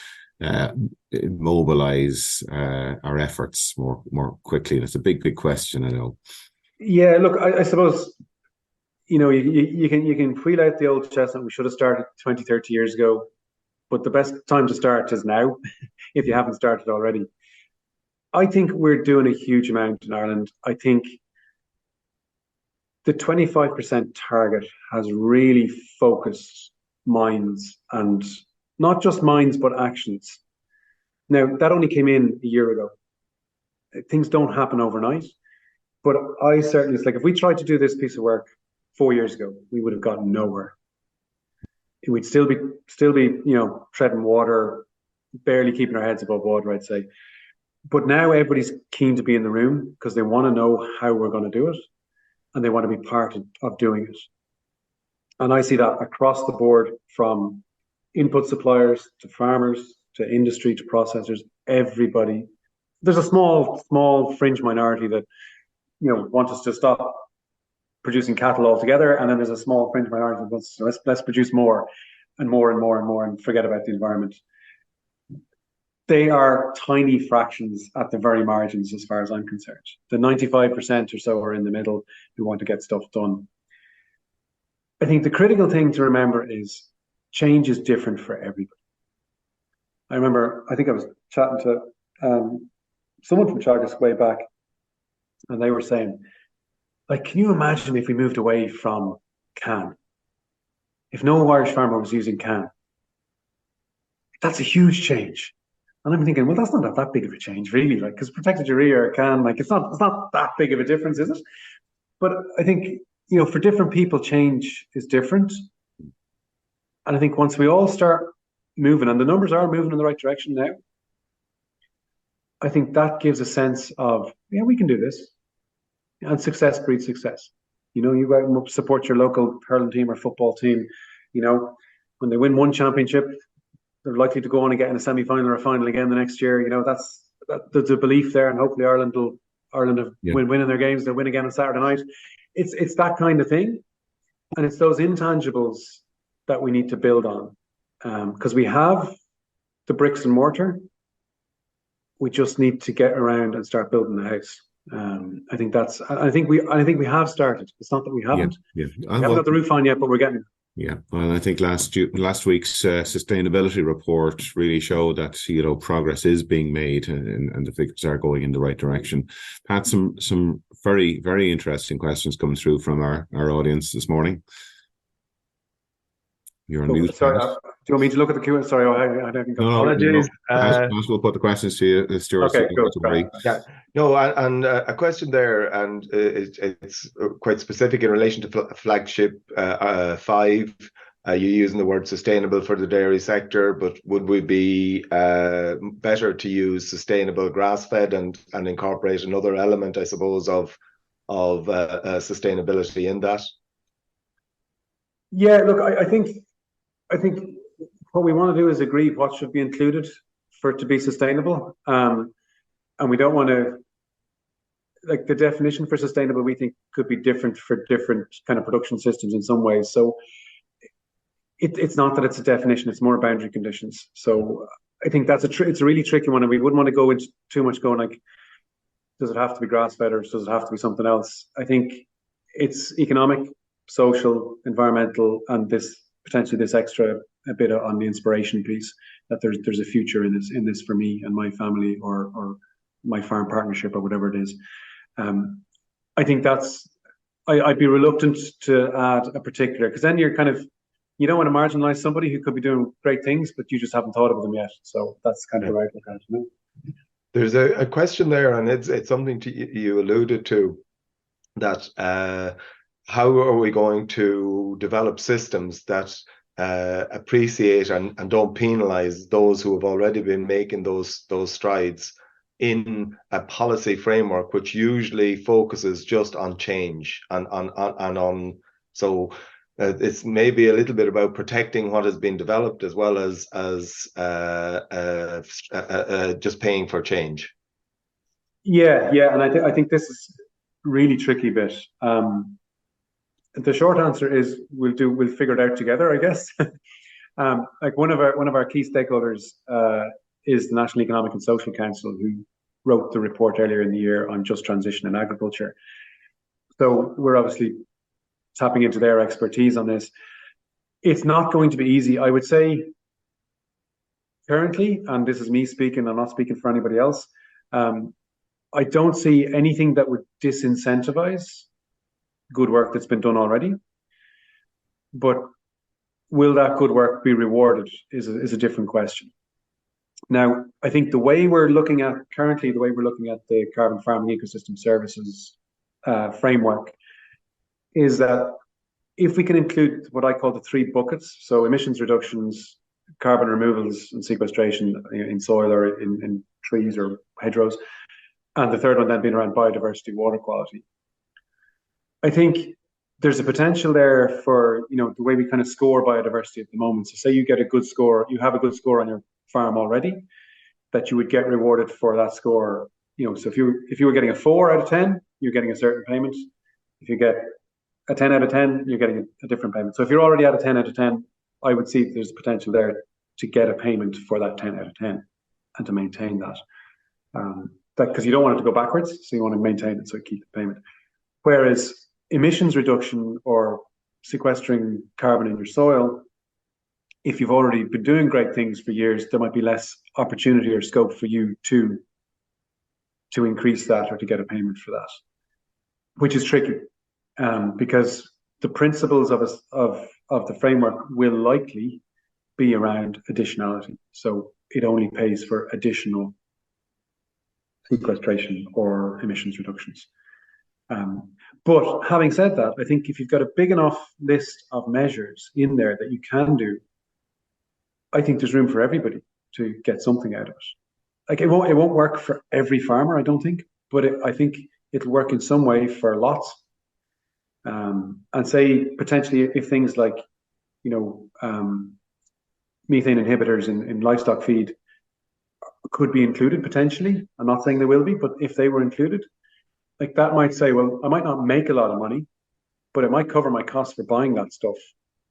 Speaker 1: mobilize our efforts more quickly? And it's a big question, I know.
Speaker 2: Yeah, look, I suppose you can wheel out the old chestnut. We should have started 20, 30 years ago, but the best time to start is now if you haven't started already. I think we're doing a huge amount in Ireland. I think the 25% target has really focused minds, and not just minds, but actions. Now, that only came in a year ago. Things don't happen overnight, but I certainly, it's like if we tried to do this piece of work 4 years ago, we would have gotten nowhere. We'd still be treading water, barely keeping our heads above water, I'd say. But now everybody's keen to be in the room because they want to know how we're going to do it, and they want to be part of doing it. And I see that across the board, from input suppliers to farmers to industry to processors, everybody. There's a small fringe minority that want us to stop producing cattle altogether, and then there's a small fringe minority that wants let's produce more and more and more and more and forget about the environment. They are tiny fractions at the very margins as far as I'm concerned. The 95% or so are in the middle who want to get stuff done. I think the critical thing to remember is change is different for everybody. I think I was chatting to someone from Teagasc way back, and they were saying, like, can you imagine if we moved away from can? If no Irish farmer was using can, that's a huge change. And I'm thinking, well, that's not that big of a change, really, like, because protected urea or can, like, it's not that big of a difference, is it? But I think, for different people, change is different. And I think once we all start moving, and the numbers are moving in the right direction now, I think that gives a sense of, yeah, we can do this. And success breeds success. You go out and support your local hurling team or football team. When they win one championship, they're likely to go on and get in a semi-final or a final again the next year. There's a belief there, and hopefully Ireland have winning their games. They'll win again on Saturday night. It's that kind of thing. And it's those intangibles that we need to build on, because we have the bricks and mortar. We just need to get around and start building the house. I think that's. I think we have started. It's not that we
Speaker 1: Yeah,
Speaker 2: haven't.
Speaker 1: yeah.
Speaker 2: We haven't got the roof on yet, but we're getting.
Speaker 1: Yeah, well, I think last week's sustainability report really showed that progress is being made, and the figures are going in the right direction. Had some very, very interesting questions coming through from our audience this morning. You're on mute.
Speaker 2: Sorry, do you want me to look at the Q&A? Sorry, I don't think.
Speaker 3: Apologies.
Speaker 1: We'll put the questions to you, Stewart.
Speaker 2: Okay,
Speaker 1: so
Speaker 2: good.
Speaker 3: Yeah, no, and a question there, and it's quite specific in relation to flagship 5. You're using the word sustainable for the dairy sector, but would we be better to use sustainable grass-fed and incorporate another element, I suppose, of sustainability in that?
Speaker 2: Yeah, look, I think what we want to do is agree what should be included for it to be sustainable. And we don't want to, like, the definition for sustainable, we think could be different for different kind of production systems in some ways. So it's not that it's a definition, it's more boundary conditions. So I think that's it's a really tricky one, and we wouldn't want to go into too much going like, does it have to be grass-fed or does it have to be something else? I think it's economic, social, environmental, and potentially this extra a bit on the inspiration piece, that there's a future in this for me and my family or my farm partnership or whatever it is. I think I'd be reluctant to add a particular, because then you don't want to marginalize somebody who could be doing great things, but you just haven't thought of them yet. So that's kind of the right look at it.
Speaker 3: There's a question there, and it's something you alluded to, that how are we going to develop systems that appreciate and don't penalize those who have already been making those strides in a policy framework which usually focuses just on change and on so it's maybe a little bit about protecting what has been developed as well as just paying for change.
Speaker 2: Yeah, and I think this is really tricky bit. The short answer is we'll figure it out together, I guess. Like one of our key stakeholders is the National Economic and Social Council, who wrote the report earlier in the year on just transition in agriculture. So we're obviously tapping into their expertise on this. It's not going to be easy, I would say. Currently, and this is me speaking, I'm not speaking for anybody else, I don't see anything that would disincentivize good work that's been done already. But will that good work be rewarded is a different question. Now, I think the way we're looking at the Carbon Farming Ecosystem Services framework is that if we can include what I call the 3 buckets, so emissions reductions, carbon removals and sequestration in soil or in trees or hedgerows, and the third one then being around biodiversity, water quality. I think there's a potential there for, the way we kind of score biodiversity at the moment. So say you have a good score on your farm already, that you would get rewarded for that score. So if you were getting a 4 out of 10, you're getting a certain payment. If you get a 10 out of 10, you're getting a different payment. So if you're already at a 10 out of 10, I would see there's potential there to get a payment for that 10 out of 10 and to maintain that. Because you don't want it to go backwards, so you want to maintain it so you keep the payment. Whereas emissions reduction or sequestering carbon in your soil, if you've already been doing great things for years, there might be less opportunity or scope for you to increase that or to get a payment for that, which is tricky, because the principles of the framework will likely be around additionality. So it only pays for additional sequestration or emissions reductions. But having said that, I think if you've got a big enough list of measures in there that you can do, I think there's room for everybody to get something out of it. Like it won't work for every farmer, I don't think, but I think it'll work in some way for lots. And say potentially if things like, methane inhibitors in livestock feed could be included potentially. I'm not saying they will be, but if they were included, like that might say, well, I might not make a lot of money, but it might cover my costs for buying that stuff,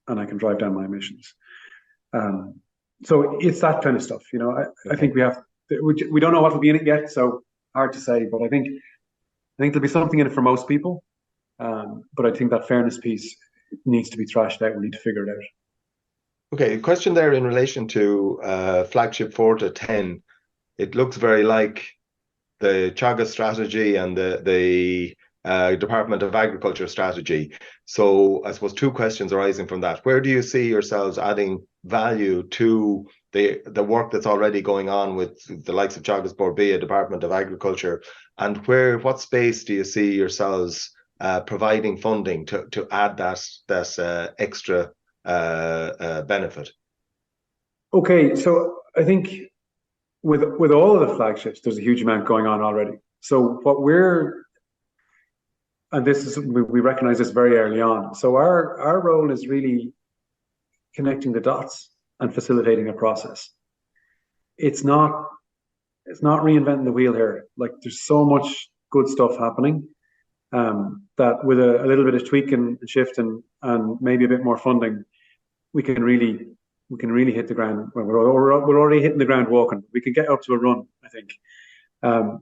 Speaker 2: and I can drive down my emissions. So it's that kind of stuff, you know. I think we don't know what will be in it yet, so hard to say. But I think there'll be something in it for most people. But I think that fairness piece needs to be thrashed out. We need to figure it out.
Speaker 3: Okay, question there in relation to flagship 4 to 10. It looks very like the Teagasc strategy and the Department of Agriculture strategy. So I suppose 2 questions arising from that. Where do you see yourselves adding value to the work that's already going on with the likes of Teagasc Borbia, Department of Agriculture, and what space do you see yourselves providing funding to add that extra benefit?
Speaker 2: Okay, so I think with all of the flagships, there's a huge amount going on already. So we recognize this very early on. So our role is really connecting the dots and facilitating a process. It's not reinventing the wheel here. Like, there's so much good stuff happening that with a little bit of tweak and shift and maybe a bit more funding, we can really hit the ground. Well, we're already hitting the ground walking. We can get up to a run, I think.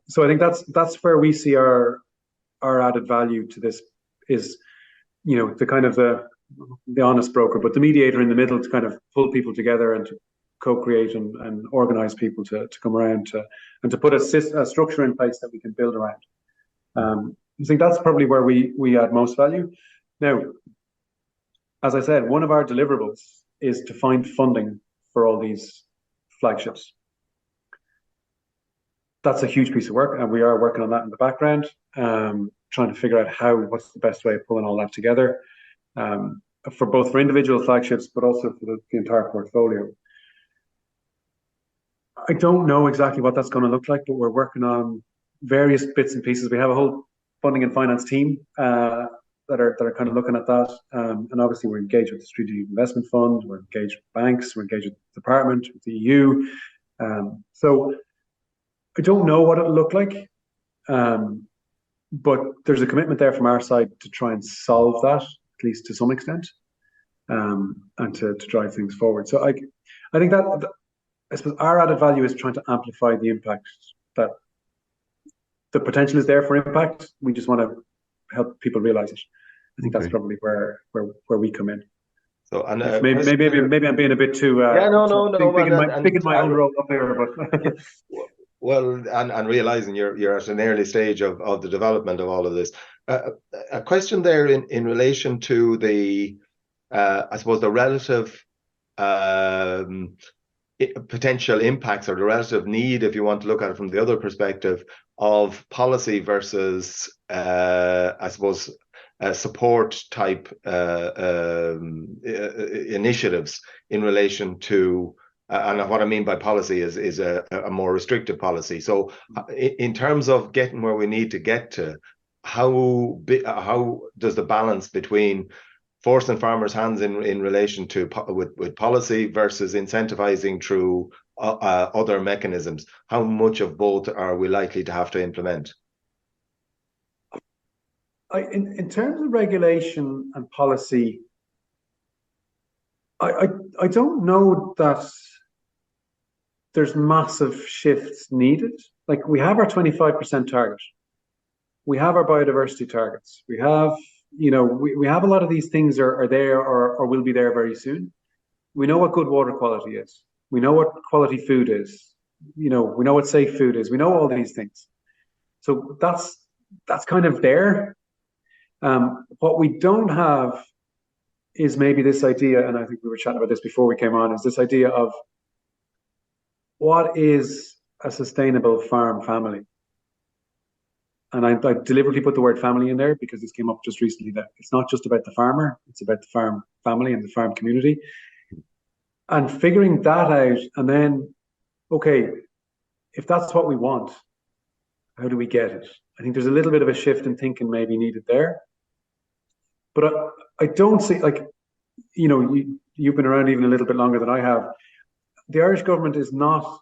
Speaker 2: So I think that's where we see our added value to this is, you know, the kind of the honest broker, but the mediator in the middle to kind of pull people together and to co-create and organize people to come around and to put a structure in place that we can build around. I think that's probably where we add most value. Now, as I said, one of our deliverables is to find funding for all these flagships. That's a huge piece of work, and we are working on that in the background, trying to figure out what's the best way of pulling all that together, for both for individual flagships, but also for the entire portfolio. I don't know exactly what that's going to look like, but we're working on various bits and pieces. We have a whole funding and finance team that are kind of looking at that, and obviously we're engaged with the Strategic Investment Fund, we're engaged with banks, we're engaged with the Department, with the EU. So I don't know what it'll look like, but there's a commitment there from our side to try and solve that, at least to some extent, and to drive things forward. So I think that I suppose our added value is trying to amplify the impact. That the potential is there for impact. We just want to help people realize it. I think that's probably where we come in. So, and maybe I'm being a bit too picking my own role up here, but
Speaker 3: well, and realizing you're at an early stage of the development of all of this. A question there in relation to the I suppose the relative potential impacts, or the relative need, if you want to look at it from the other perspective, of policy versus I suppose support type initiatives in relation to and what I mean by policy is a more restrictive policy. So in terms of getting where we need to get to, how does the balance between forcing farmers' hands in relation to with policy versus incentivizing through other mechanisms, how much of both are we likely to have to implement?
Speaker 2: In terms of regulation and policy, I don't know that there's massive shifts needed. Like, we have our 25% target, we have our biodiversity targets, we have, you know, we have a lot of these things are there or will be there very soon. We know what good water quality is. We know what quality food is. You know, we know what safe food is. We know all these things. So that's kind of there. What we don't have is maybe this idea, and I think we were chatting about this before we came on, is this idea of what is a sustainable farm family. And I deliberately put the word family in there because this came up just recently, that it's not just about the farmer, it's about the farm family and the farm community. And figuring that out, and then, okay, if that's what we want, how do we get it? I think there's a little bit of a shift in thinking maybe needed there. But I don't see, like, you know, you've been around even a little bit longer than I have. The Irish government is not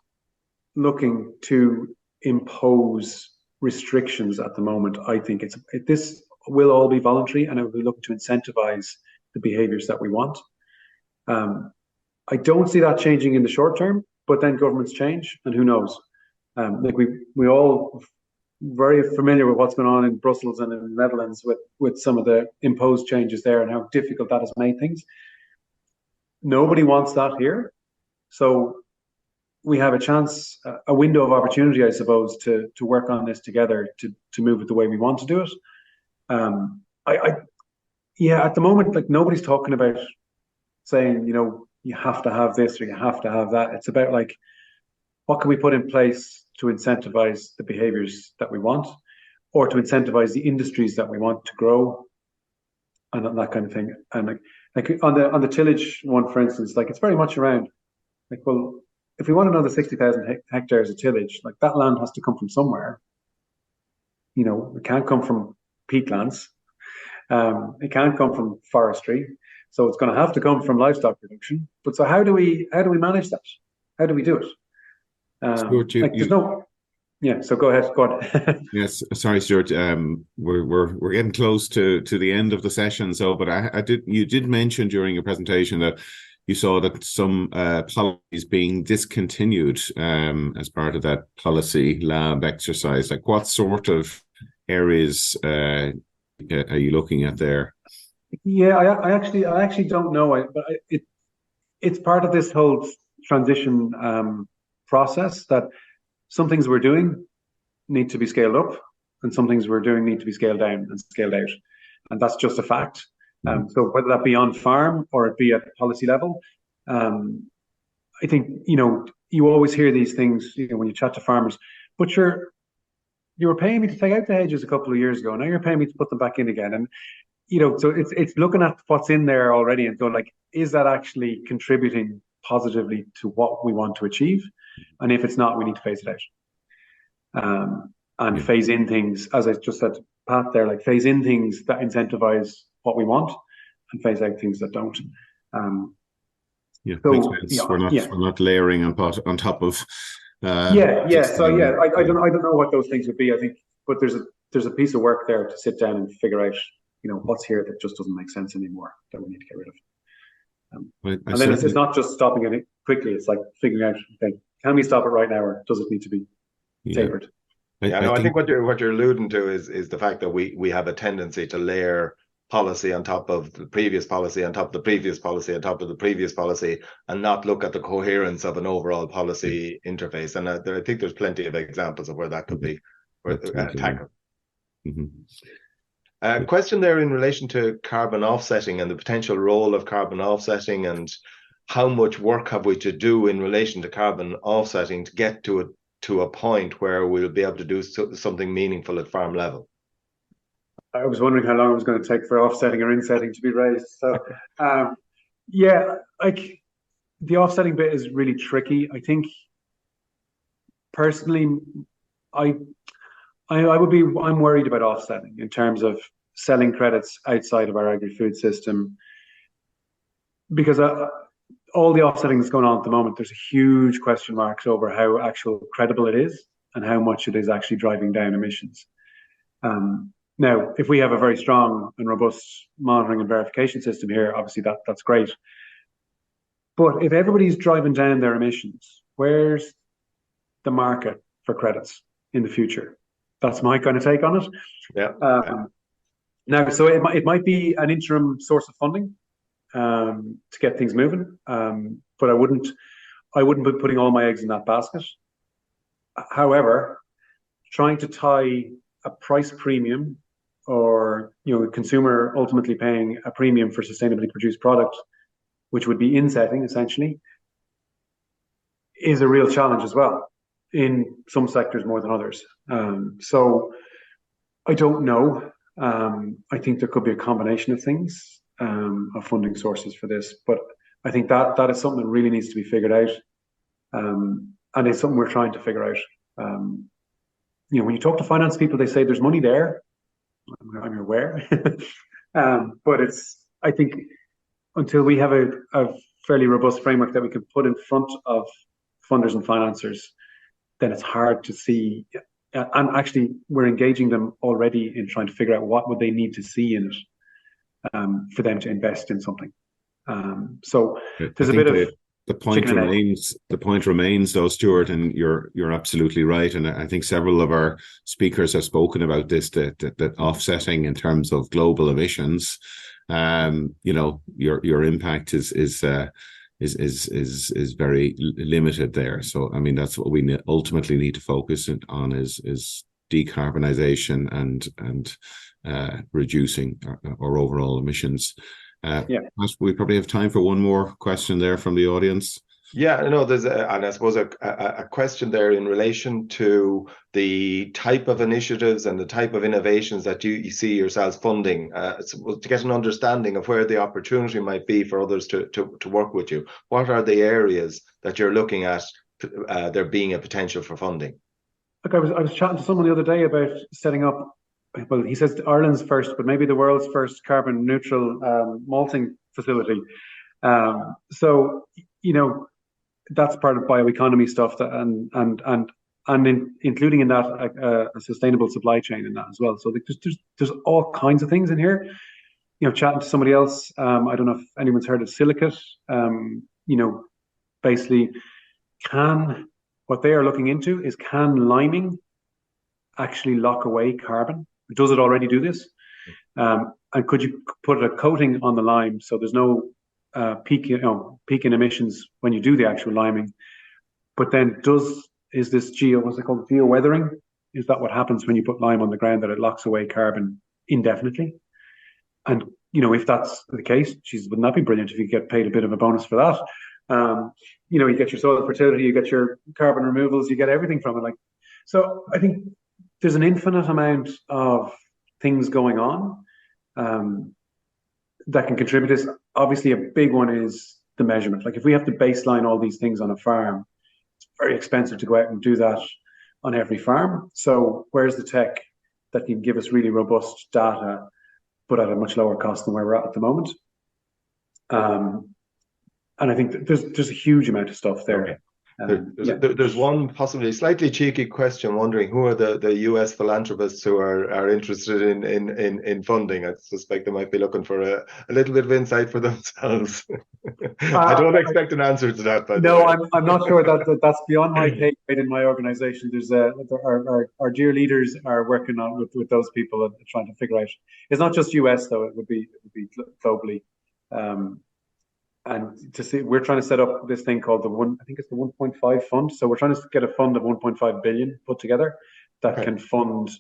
Speaker 2: looking to impose restrictions at the moment. I think this will all be voluntary, and it will be looking to incentivize the behaviors that we want. I don't see that changing in the short term, but then governments change, and who knows? Like we all very familiar with what's going on in Brussels and in the Netherlands with some of the imposed changes there and how difficult that has made things. Nobody wants that here. So we have a chance, a window of opportunity, I suppose, to work on this together, to move it the way we want to do it. Yeah, at the moment, like nobody's talking about saying, you have to have this or you have to have that. It's about like, what can we put in place to incentivize the behaviors that we want, or to incentivize the industries that we want to grow, and that kind of thing. And like on the tillage one, for instance, like it's very much around like, well, if we want another 60,000 hectares of tillage, like that land has to come from somewhere. It can't come from peatlands. It can't come from forestry. So it's going to have to come from livestock production. But so how do we manage that? How do we do it?
Speaker 1: Stuart,
Speaker 2: there's no. Yeah. So go ahead.
Speaker 1: Yes, sorry, Stuart. We're getting close to the end of the session. So, but you did mention during your presentation that you saw that some policies being discontinued as part of that policy lab exercise. Like, what sort of areas are you looking at there?
Speaker 2: Yeah, I actually don't know. But it's part of this whole transition process that some things we're doing need to be scaled up, and some things we're doing need to be scaled down and scaled out, and that's just a fact. So whether that be on farm or it be at policy level, I think you always hear these things when you chat to farmers. But you were paying me to take out the hedges a couple of years ago. Now you're paying me to put them back in again, and so it's looking at what's in there already and going like, is that actually contributing positively to what we want to achieve? And if it's not, we need to phase it out. And phase in things, as I just said to Pat there, like phase in things that incentivize what we want and phase out things that don't.
Speaker 1: Makes sense. Yeah, we're not layering on top of.
Speaker 2: I don't know what those things would be. I think, but there's a piece of work there to sit down and figure out, what's here that just doesn't make sense anymore that we need to get rid of. And then it's not just stopping it quickly. It's like figuring out, okay, can we stop it right now, or does it need to be tapered?
Speaker 3: I think what you're alluding to is the fact that we have a tendency to layer policy on top of the previous policy, on top of the previous policy, on top of the previous policy, and not look at the coherence of an overall policy interface. And I think there's plenty of examples of where that could be tackled. Question there in relation to carbon offsetting and the potential role of carbon offsetting, and how much work have we to do in relation to carbon offsetting to get to a point where we'll be able to do something meaningful at farm level?
Speaker 2: I was wondering how long it was going to take for offsetting or insetting to be raised. So, like the offsetting bit is really tricky. I think personally, I'm worried about offsetting in terms of selling credits outside of our agri-food system, because all the offsetting that's going on at the moment, there's a huge question marks over how actual credible it is and how much it is actually driving down emissions. Now, if we have a very strong and robust monitoring and verification system here, obviously that's great. But if everybody's driving down their emissions, where's the market for credits in the future? That's my kind of take on it.
Speaker 3: Yeah.
Speaker 2: Now, so it might be an interim source of funding to get things moving, but I wouldn't be putting all my eggs in that basket. However, trying to tie a price premium, or consumer ultimately paying a premium for sustainably produced product, which would be insetting essentially, is a real challenge as well in some sectors more than others. So I don't know. I think there could be a combination of things, of funding sources for this, but I think that is something that really needs to be figured out, and it's something we're trying to figure out. When you talk to finance people, they say there's money there. I'm aware, but I think until we have a fairly robust framework that we can put in front of funders and financiers, then it's hard to see and actually we're engaging them already in trying to figure out what would they need to see in it for them to invest in something. So there's a bit of
Speaker 1: the point remains though, Stewart, and you're absolutely right. And I think several of our speakers have spoken about this, that offsetting in terms of global emissions, your impact is very limited there. So I mean, that's what we ultimately need to focus on is decarbonisation and reducing our overall emissions. We probably have time for one more question there from the audience.
Speaker 3: Yeah, no, there's and I suppose a question there in relation to the type of initiatives and the type of innovations that you see yourselves funding, to get an understanding of where the opportunity might be for others to work with you. What are the areas that you're looking at there being a potential for funding?
Speaker 2: Look, I was chatting to someone the other day about setting up. Well, he says Ireland's first, but maybe the world's first carbon neutral malting facility. So that's part of bioeconomy stuff, and including in that a sustainable supply chain in that as well. So there's all kinds of things in here. Chatting to somebody else, I don't know if anyone's heard of silicate. Basically, what they are looking into is, can liming actually lock away carbon? Does it already do this? And could you put a coating on the lime so there's no peak in emissions when you do the actual liming? But then is this what's it called, geo-weathering? Is that what happens when you put lime on the ground, that it locks away carbon indefinitely? And if that's the case, wouldn't that be brilliant if you get paid a bit of a bonus for that? You get your soil fertility, you get your carbon removals, you get everything from it. So I think there's an infinite amount of things going on that can contribute to this. Obviously, a big one is the measurement. If we have to baseline all these things on a farm, it's very expensive to go out and do that on every farm. So where's the tech that can give us really robust data, but at a much lower cost than where we're at the moment? And I think there's a huge amount of stuff there.
Speaker 3: Okay. There's one possibly slightly cheeky question, wondering who are the US philanthropists who are interested in funding. I suspect they might be looking for a little bit of insight for themselves. I don't expect an answer to that, by the way.
Speaker 2: I'm not sure that's beyond my pay grade in my organization. There's our dear leaders are working on with those people and trying to figure out. It's not just US though; it would be globally. And to see, we're trying to set up this thing called the 1.5 fund. So we're trying to get a fund of 1.5 billion put together that can fund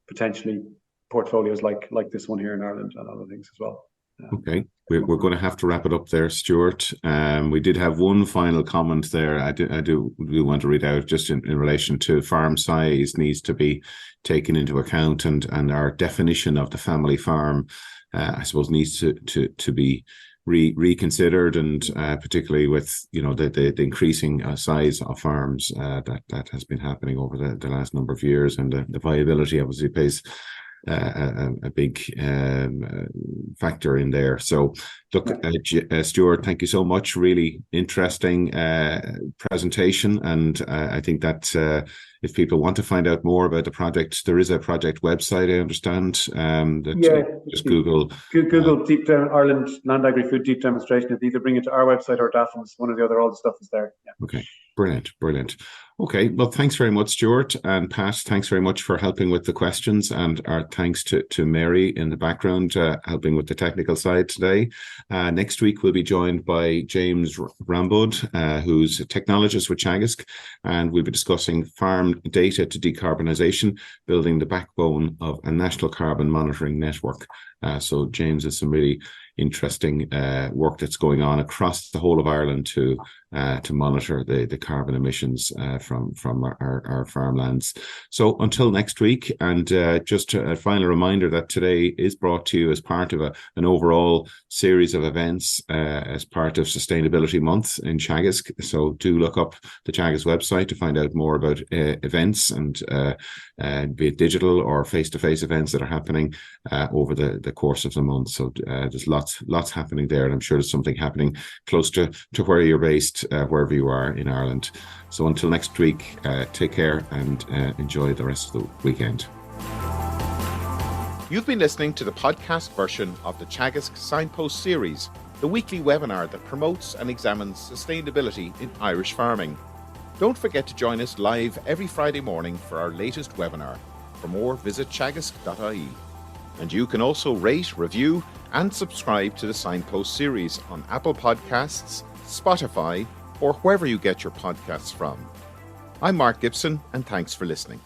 Speaker 2: potentially portfolios like this one here in Ireland and other things as well.
Speaker 1: Okay, we're going to have to wrap it up there, Stewart. We did have one final comment there. I do want to read out just in relation to farm size needs to be taken into account, and our definition of the family farm, I suppose, needs to be reconsidered, and particularly with the increasing size of farms that has been happening over the last number of years, and the viability obviously plays a big factor in there. So look, Stewart, thank you so much. Really interesting presentation, and I think that if people want to find out more about the project, there is a project website, I understand. Just Google
Speaker 2: Deep Down Ireland Land Agri Food Deep Demonstration. Either bring it to our website or DAFN's, one or the other. All the stuff is there. Yeah.
Speaker 1: Okay, brilliant. Okay, well, thanks very much, Stewart, and Pat. Thanks very much for helping with the questions, and our thanks to Mary in the background helping with the technical side today. Next week we'll be joined by James Rambod, who's a technologist with Teagasc, and we'll be discussing farm data to decarbonisation, building the backbone of a national carbon monitoring network. So James has some really interesting work that's going on across the whole of Ireland to monitor the carbon emissions from our farmlands. So until next week, and just a final reminder that today is brought to you as part of an overall series of events as part of Sustainability Month in Teagasc. So do look up the Teagasc website to find out more about events, and be it digital or face-to-face events that are happening over the course of the month. So there's lots happening there, and I'm sure there's something happening close to where you're based Teagasc, wherever you are in Ireland. So until next week, take care and enjoy the rest of the weekend. You've been listening to the podcast version of the Teagasc Signpost Series, the weekly webinar that promotes and examines sustainability in Irish farming. Don't forget to join us live every Friday morning for our latest webinar. For more, visit teagasc.ie. And you can also rate, review, and subscribe to the Signpost Series on Apple Podcasts, Spotify, or wherever you get your podcasts from. I'm Mark Gibson, and thanks for listening.